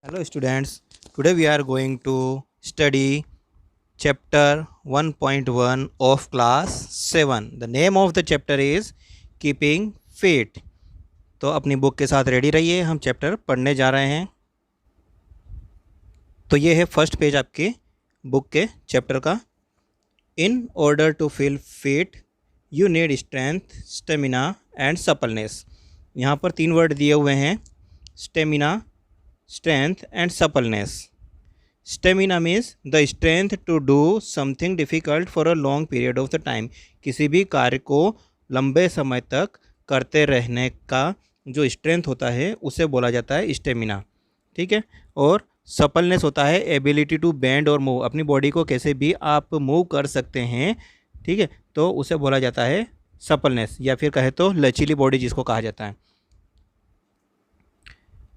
Hello students, today we are going to study chapter 1.1 of class 7. The name of the chapter is Keeping Fit. तो अपनी book के साथ ready रहिए, हम chapter पढ़ने जा रहे हैं। तो ये है फर्स्ट पेज आपके बुक के चैप्टर का। In order to feel fit you need strength, stamina and suppleness. यहाँ पर 3 वर्ड दिए हुए हैं, stamina, strength and suppleness. Stamina means the strength to do something difficult for a long period of the time. किसी भी कार्य को लंबे समय तक करते रहने का जो स्ट्रेंथ होता है उसे बोला जाता है स्टेमिना, ठीक है। और सपलनेस होता है एबिलिटी टू बेंड और मूव, अपनी बॉडी को कैसे भी आप मूव कर सकते हैं, ठीक है, तो उसे बोला जाता है सपलनेस, या फिर कहे तो लचीली बॉडी जिसको कहा जाता है।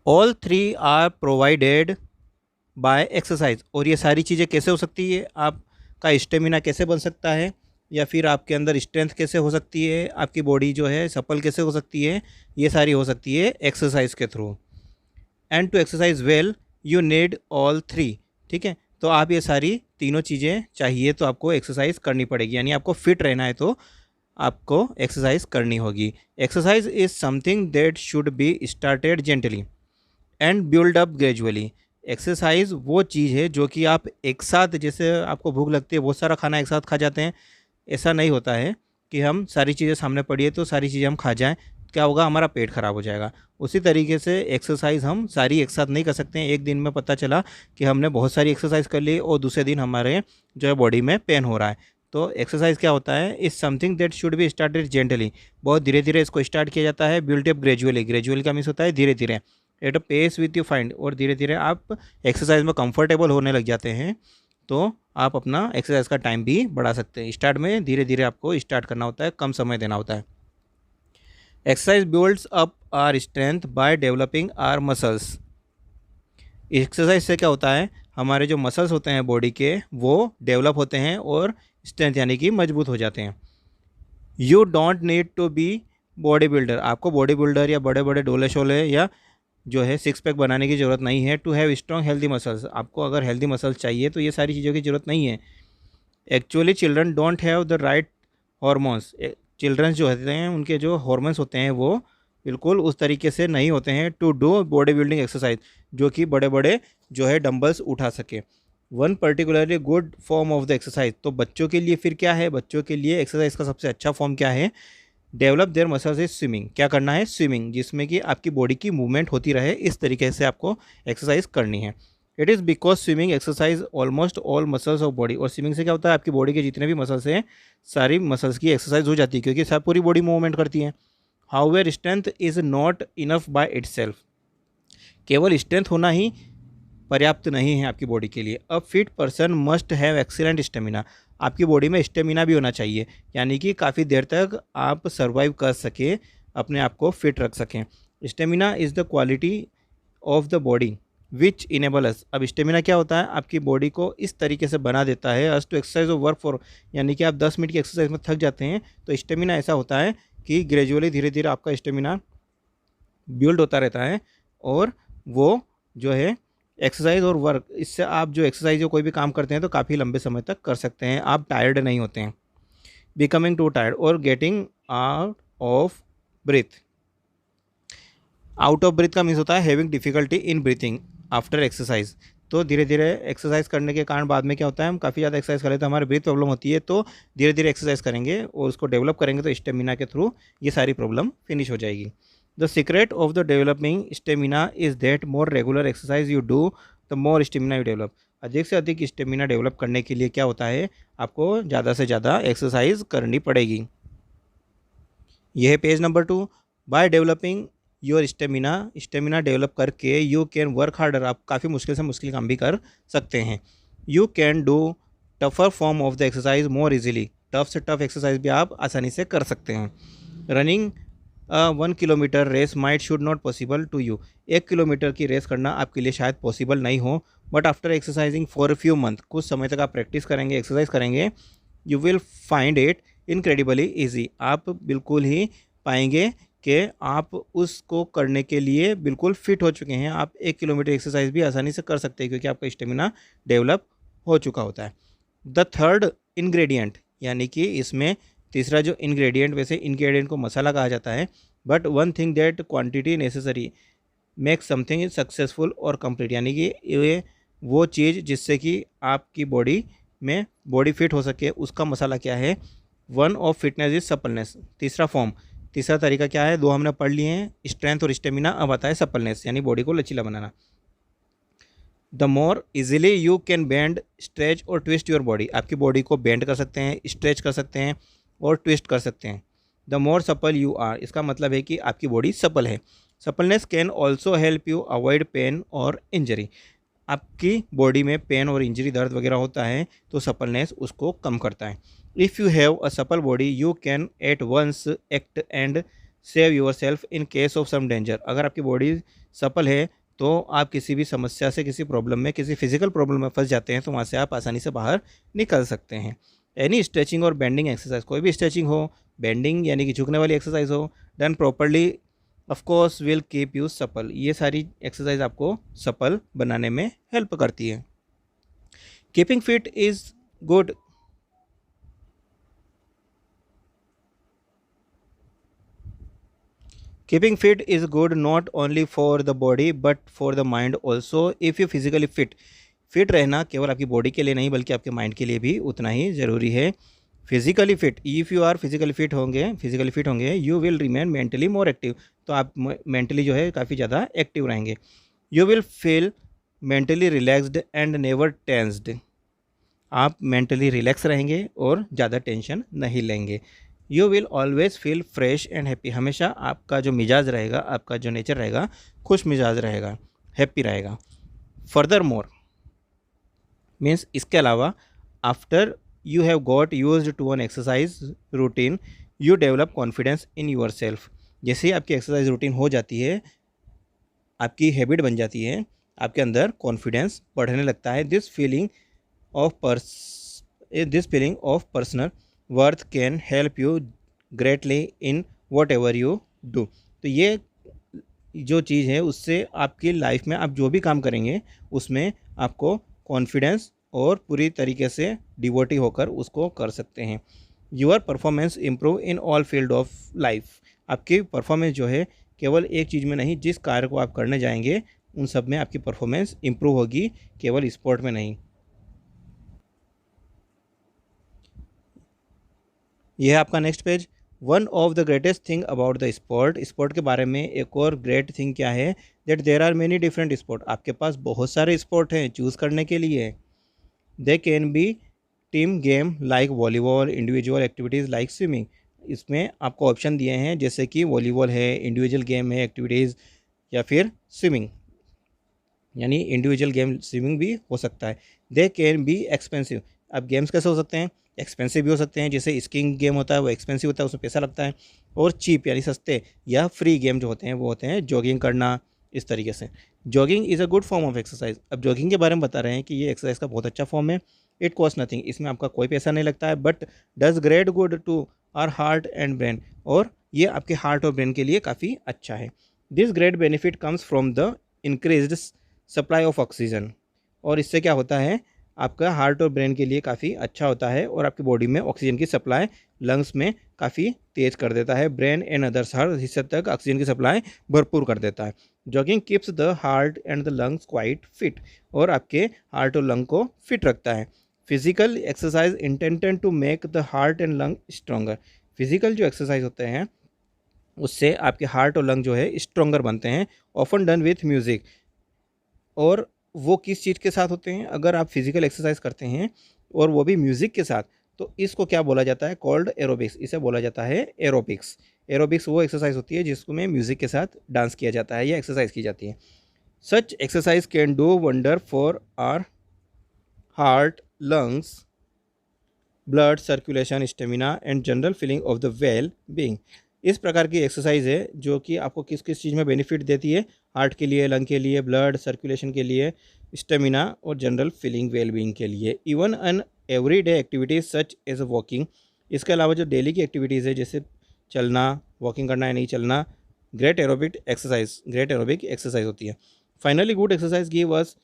All 3 are provided by exercise. और ये सारी चीज़ें कैसे हो सकती है, आपका स्टेमिना कैसे बन सकता है, या फिर आपके अंदर स्ट्रेंथ कैसे हो सकती है, आपकी बॉडी जो है सपल कैसे हो सकती है, ये सारी हो सकती है एक्सरसाइज के through. And to exercise well you need all 3, ठीक है। तो आप ये सारी तीनों चीज़ें चाहिए तो आपको एक्सरसाइज करनी पड़ेगी, यानी आपको फिट रहना है तो आपको एक्सरसाइज करनी होगी। Exercise is something that should be started gently and build up gradually. Exercise वो चीज़ है जो कि आप एक साथ, जैसे आपको भूख लगती है बहुत सारा खाना एक साथ खा जाते हैं, ऐसा नहीं होता है कि हम सारी चीज़ें सामने पड़ी है तो सारी चीज़ें हम खा जाएं, क्या होगा, हमारा पेट खराब हो जाएगा। उसी तरीके से एक्सरसाइज हम सारी एक साथ नहीं कर सकते हैं। एक दिन में पता चला कि हमने बहुत सारी एक्सरसाइज कर ली और दूसरे दिन हमारे जो है बॉडी में पेन हो रहा है। तो एक्सरसाइज क्या होता है, is something that should be started gently, बहुत धीरे धीरे इसको स्टार्ट किया जाता है। बिल्ड अप ग्रेजुअली, ग्रेजुअली का मीन्स होता है धीरे धीरे। At a pace with you find, और धीरे धीरे आप एक्सरसाइज में कंफर्टेबल होने लग जाते हैं तो आप अपना एक्सरसाइज का टाइम भी बढ़ा सकते हैं। स्टार्ट में धीरे धीरे आपको स्टार्ट करना होता है, कम समय देना होता है। Exercise builds up our strength by developing our muscles. Exercise से क्या होता है, हमारे जो मसल्स होते हैं बॉडी के वो डेवलप होते हैं और स्ट्रेंथ यानी कि मजबूत हो जाते हैं। You don't need to be body builder, आपको बॉडी बिल्डर या बड़े बड़े डोले शोले या जो है सिक्स पैक बनाने की ज़रूरत नहीं है। To have strong healthy muscles, आपको अगर हेल्दी मसल्स चाहिए तो ये सारी चीज़ों की ज़रूरत नहीं है। Actually children don't have the right hormones, childrens जो होते हैं उनके जो हॉर्मोन्स होते हैं वो बिल्कुल उस तरीके से नहीं होते हैं to do body building exercise, जो कि बड़े बड़े जो है डंबल्स उठा सके। One particularly good form of the exercise, तो बच्चों के लिए फिर क्या है, बच्चों के लिए एक्सरसाइज का सबसे अच्छा फॉर्म क्या है, develop their muscles is swimming. क्या करना है, स्विमिंग, जिसमें कि आपकी बॉडी की मूवमेंट होती रहे, इस तरीके से आपको एक्सरसाइज करनी है। It is because swimming exercise almost all muscles of body, और स्विमिंग से क्या होता है, आपकी बॉडी के जितने भी मसल्स हैं सारी मसल्स की एक्सरसाइज हो जाती है, क्योंकि सब पूरी बॉडी मूवमेंट करती है। However strength is not enough by itself, केवल स्ट्रेंथ होना ही पर्याप्त नहीं है आपकी बॉडी के लिए। अ fit person must have excellent stamina, आपकी बॉडी में स्टेमिना भी होना चाहिए, यानी कि काफ़ी देर तक आप सर्वाइव कर सकें, अपने आप को फिट रख सकें। Stamina is the quality of the body which enable अस। अब स्टेमिना क्या होता है, आपकी बॉडी को इस तरीके से बना देता है अस टू एक्सरसाइज और वर्क फॉर, यानी कि आप 10 मिनट की एक्सरसाइज में थक जाते हैं तो स्टेमिना ऐसा होता है कि ग्रेजुअली धीरे धीरे आपका स्टेमिना बिल्ड होता रहता है, और वो जो है एक्सरसाइज और वर्क, इससे आप जो एक्सरसाइज या कोई भी काम करते हैं तो काफ़ी लंबे समय तक कर सकते हैं, आप टायर्ड नहीं होते हैं। बिकमिंग टू टायर्ड और getting out of breath. Out of breath का मीन्स होता है having difficulty in breathing after exercise. तो धीरे धीरे एक्सरसाइज करने के कारण बाद में क्या होता है, हम काफ़ी ज़्यादा एक्सरसाइज करें तो हमारे ब्रीथ प्रॉब्लम होती है, तो धीरे धीरे एक्सरसाइज करेंगे और उसको डेवलप करेंगे तो स्टेमिना के थ्रू ये सारी प्रॉब्लम फिनिश हो जाएगी। The secret of the developing stamina is that more regular exercise you do the more stamina you develop. अधिक से अधिक स्टेमिना डेवलप करने के लिए क्या होता है, आपको ज़्यादा से ज़्यादा एक्सरसाइज करनी पड़ेगी। यह है page number 2। By developing your stamina, stamina develop करके यू कैन वर्क हार्डर, आप काफ़ी मुश्किल से मुश्किल काम भी कर सकते हैं। You can do tougher form of the exercise more easily, tough से टफ एक्सरसाइज भी आप आसानी से कर सकते हैं। Running 1 kilometre race might should not possible to you, 1 kilometre की रेस करना आपके लिए शायद पॉसिबल नहीं हो, but after exercising for few month, कुछ समय तक आप प्रैक्टिस करेंगे, एक्सरसाइज करेंगे, you will find it incredibly easy, आप बिल्कुल ही पाएंगे कि आप उसको करने के लिए बिल्कुल फिट हो चुके हैं। आप 1 किलोमीटर एक्सरसाइज भी आसानी से कर सकते हैं क्योंकि आपका स्टेमिना डेवलप हो चुका होता है। द थर्ड इंग्रेडिएंट, यानी कि इसमें तीसरा जो इंग्रेडिएंट, वैसे इंग्रेडिएंट को मसाला कहा जाता है, but one thing that quantity necessary make something is successful और कंप्लीट, यानी कि ये वो चीज़ जिससे कि आपकी बॉडी में बॉडी फिट हो सके, उसका मसाला क्या है? One of fitness is suppleness. तीसरा तरीका क्या है? दो हमने पढ़ लिए हैं, स्ट्रेंथ और स्टेमिना। अब आता है सपलनेस, यानी बॉडी को लचीला बनाना। The more easily you can bend, stretch और ट्विस्ट योर बॉडी। आपकी बॉडी को बेंड कर सकते हैं, स्ट्रेच कर सकते हैं और ट्विस्ट कर सकते हैं। The more supple you are, इसका मतलब है कि आपकी बॉडी सपल है। Suppleness can also help you avoid pain और इंजरी। आपकी बॉडी में पेन और इंजरी, दर्द वगैरह होता है तो सपलनेस उसको कम करता है। If you have a supple body you can at once act and save your self in case of some danger. अगर आपकी बॉडी सपल है तो आप किसी भी समस्या से, किसी प्रॉब्लम में, किसी फिजिकल प्रॉब्लम में फंस जाते हैं तो वहाँ से आप आसानी से बाहर निकल सकते हैं। एनी स्ट्रेचिंग और बेंडिंग एक्सरसाइज, कोई भी स्ट्रेचिंग हो, बेंडिंग यानी कि झुकने वाली एक्सरसाइज हो, done properly of course will keep you supple. ये सारी एक्सरसाइज आपको सपल बनाने में हेल्प करती है। Keeping fit is good Keeping fit is good not only for the body but for the mind also. If you physically fit रहना केवल आपकी बॉडी के लिए नहीं बल्कि आपके माइंड के लिए भी उतना ही ज़रूरी है। Physically fit, if you are physically fit होंगे you will remain mentally more active. तो आप मेंटली जो है काफ़ी ज़्यादा एक्टिव रहेंगे। You will feel mentally relaxed and never tensed. आप मेंटली रिलैक्स रहेंगे और ज़्यादा टेंशन नहीं लेंगे। You will always feel fresh and happy. हमेशा आपका जो मिजाज रहेगा, आपका जो नेचर रहेगा, खुश मिजाज रहेगा, हैप्पी रहेगा। फर्दर मोर मीन्स, इसके अलावा after you have got used to an exercise routine you develop confidence in your self. जैसे ही आपकी एक्सरसाइज रूटीन हो जाती है, आपकी हैबिट बन जाती है, आपके अंदर कॉन्फिडेंस बढ़ने लगता है। This feeling of personal worth can help you greatly in what ever you do. तो ये जो चीज़ है उससे आपकी लाइफ में आप जो भी काम करेंगे उसमें आपको कॉन्फिडेंस और पूरी तरीके से डिवोटी होकर उसको कर सकते हैं। Your performance improve in all field of life. आपकी परफॉर्मेंस जो है केवल एक चीज़ में नहीं, जिस कार्य को आप करने जाएंगे उन सब में आपकी परफॉर्मेंस इम्प्रूव होगी, केवल स्पोर्ट में नहीं। यह है आपका next page. One of the greatest thing about the sport के बारे में एक और ग्रेट थिंग क्या है? That there are many different sport. आपके पास बहुत सारे स्पोर्ट हैं चूज़ करने के लिए। They can be team game like volleyball, individual activities like swimming. इसमें आपको ऑप्शन दिए हैं जैसे कि वॉलीबॉल है, इंडिविजुअल गेम है, एक्टिविटीज़, या फिर स्विमिंग, यानी इंडिविजुअल गेम स्विमिंग भी हो सकता है। They can be expensive. अब गेम्स कैसे हो सकते हैं? एक्सपेंसिव भी हो सकते हैं, जैसे स्कीइंग गेम होता है वो एक्सपेंसिव होता है, उसमें पैसा लगता है। और चीप यानी सस्ते या फ्री गेम जो होते हैं वो होते हैं जॉगिंग करना, इस तरीके से। Jogging is a good form of exercise. अब जॉगिंग के बारे में बता रहे हैं कि ये एक्सरसाइज का बहुत अच्छा फॉर्म है। इट कॉस्ट नथिंग, इसमें आपका कोई पैसा नहीं लगता है, but does great good to our heart and brain. और ये आपके हार्ट और ब्रेन के लिए काफ़ी अच्छा है। This great benefit comes from the increased supply of oxygen. और इससे क्या होता है? आपका हार्ट और ब्रेन के लिए काफ़ी अच्छा होता है और आपकी बॉडी में ऑक्सीजन की सप्लाई लंग्स में काफ़ी तेज़ कर देता है। ब्रेन एंड अदर्स हर हिस्से तक ऑक्सीजन की सप्लाई भरपूर कर देता है। Jogging keeps the heart and the lungs quite fit. और आपके हार्ट और लंग को फिट रखता है। Physical exercise intended to make the heart and lung stronger. Physical जो एक्सरसाइज होते हैं उससे आपके हार्ट और लंग जो है स्ट्रोंगर बनते हैं। Often done with music. और वो किस चीज़ के साथ होते हैं? अगर आप फिजिकल एक्सरसाइज करते हैं और वो भी म्यूज़िक के साथ, तो इसको क्या बोला जाता है? Called aerobics. इसे बोला जाता है एरोबिक्स। एरोबिक्स वो एक्सरसाइज होती है जिसमें म्यूज़िक के साथ डांस किया जाता है या एक्सरसाइज की जाती है। Such exercise can do wonder for our heart, lungs, blood circulation, stamina and general feeling of the well being. इस प्रकार की एक्सरसाइज है जो कि आपको किस किस चीज़ में बेनिफिट देती है? हार्ट के लिए, लंग के लिए, ब्लड सर्कुलेशन के लिए, स्टेमिना और जनरल फीलिंग वेल बीइंग के लिए। Even an every day activities such as walking. इसके अलावा जो डेली की एक्टिविटीज़ है जैसे चलना, वॉकिंग करना या नहीं चलना, ग्रेट एरोबिक एक्सरसाइज होती है। Finally good exercise give us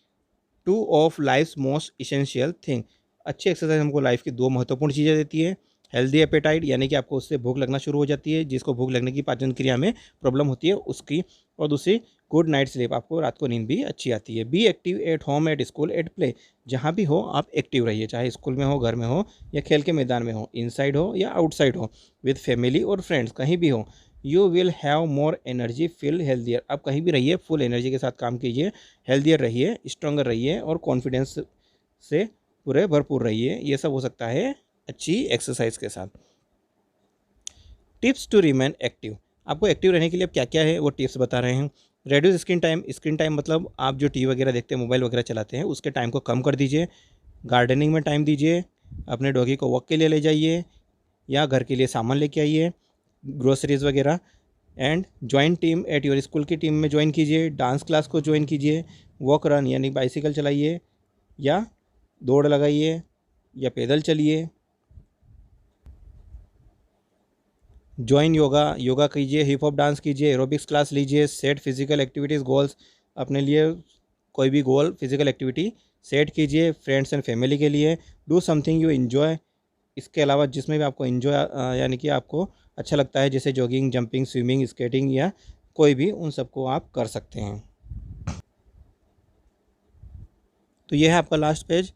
two of life most essential thing. अच्छी एक्सरसाइज हमको लाइफ की दो महत्वपूर्ण चीज़ें देती है। हेल्दी एपेटाइट यानी कि आपको उससे भूख लगना शुरू हो जाती है, जिसको भूख लगने की पाचन क्रिया में प्रॉब्लम होती है उसकी। और दूसरी गुड नाइट स्लीप, आपको रात को नींद भी अच्छी आती है। Be active at home, at school, at play. जहाँ भी हो आप एक्टिव रहिए, चाहे स्कूल में हो, घर में हो या खेल के मैदान में हो, इनसाइड हो या आउटसाइड हो, विद फैमिली और फ्रेंड्स, कहीं भी हो। You will have more energy, feel healthier. आप कहीं भी रहिए, फुल एनर्जी के साथ काम कीजिए, हेल्दियर रहिए, स्ट्रॉन्गर रहिए और कॉन्फिडेंस से पूरे भरपूर रहिए। ये सब हो सकता है अच्छी एक्सरसाइज के साथ। टिप्स टू रिमेन एक्टिव, आपको एक्टिव रहने के लिए अब क्या क्या है वो टिप्स बता रहे हैं। रेड्यूस स्क्रीन टाइम मतलब आप जो टीवी वगैरह देखते हैं, मोबाइल वगैरह चलाते हैं, उसके टाइम को कम कर दीजिए। गार्डनिंग में टाइम दीजिए, अपने डॉगी को वॉक के लिए ले जाइए या घर के लिए सामान लेके आइए, ग्रोसरीज वगैरह। And join team at your school की टीम में ज्वाइन कीजिए, डांस क्लास को ज्वाइन कीजिए, वॉक रन यानी बाइसिकल चलाइए या दौड़ लगाइए या पैदल चलिए। ज्वाइन योगा कीजिए, हिप हॉप डांस कीजिए, एरोबिक्स क्लास लीजिए। सेट फिजिकल एक्टिविटीज़ गोल्स, अपने लिए कोई भी गोल फिजिकल एक्टिविटी सेट कीजिए फ्रेंड्स एंड फैमिली के लिए। डू समथिंग यू इन्जॉय, इसके अलावा जिसमें भी आपको इन्जॉय यानी कि आपको अच्छा लगता है, जैसे जॉगिंग, जंपिंग, स्विमिंग, स्केटिंग या कोई भी, उन सबको आप कर सकते हैं। तो ये है आपका लास्ट पेज,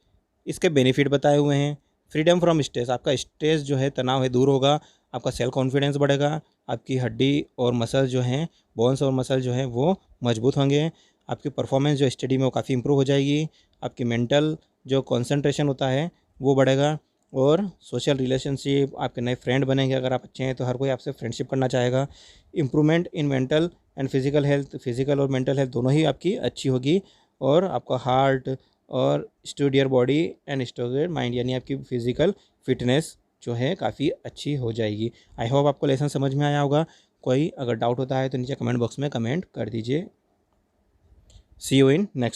इसके बेनिफिट बताए हुए हैं। फ्रीडम फ्रॉम स्ट्रेस, आपका स्ट्रेस जो है, तनाव है, दूर होगा। आपका सेल्फ कॉन्फिडेंस बढ़ेगा, आपकी हड्डी और मसल जो हैं, बोन्स और मसल जो हैं वो मजबूत होंगे। आपकी परफॉर्मेंस जो स्टडी में वो काफ़ी इंप्रूव हो जाएगी। आपकी मेंटल जो कंसंट्रेशन होता है वो बढ़ेगा। और सोशल रिलेशनशिप, आपके नए फ्रेंड बनेंगे। अगर आप अच्छे हैं तो हर कोई आपसे फ्रेंडशिप करना चाहेगा। Improvement in mental and physical health, physical और मेंटल हेल्थ दोनों ही आपकी अच्छी होगी। और आपका हार्ट और स्टूडियर बॉडी एंड स्टूडियर माइंड यानी आपकी फिजिकल फिटनेस जो है काफ़ी अच्छी हो जाएगी। आई होप आपको लेसन समझ में आया होगा। कोई अगर डाउट होता है तो नीचे कमेंट बॉक्स में कमेंट कर दीजिए। सी यू इन नेक्स्ट।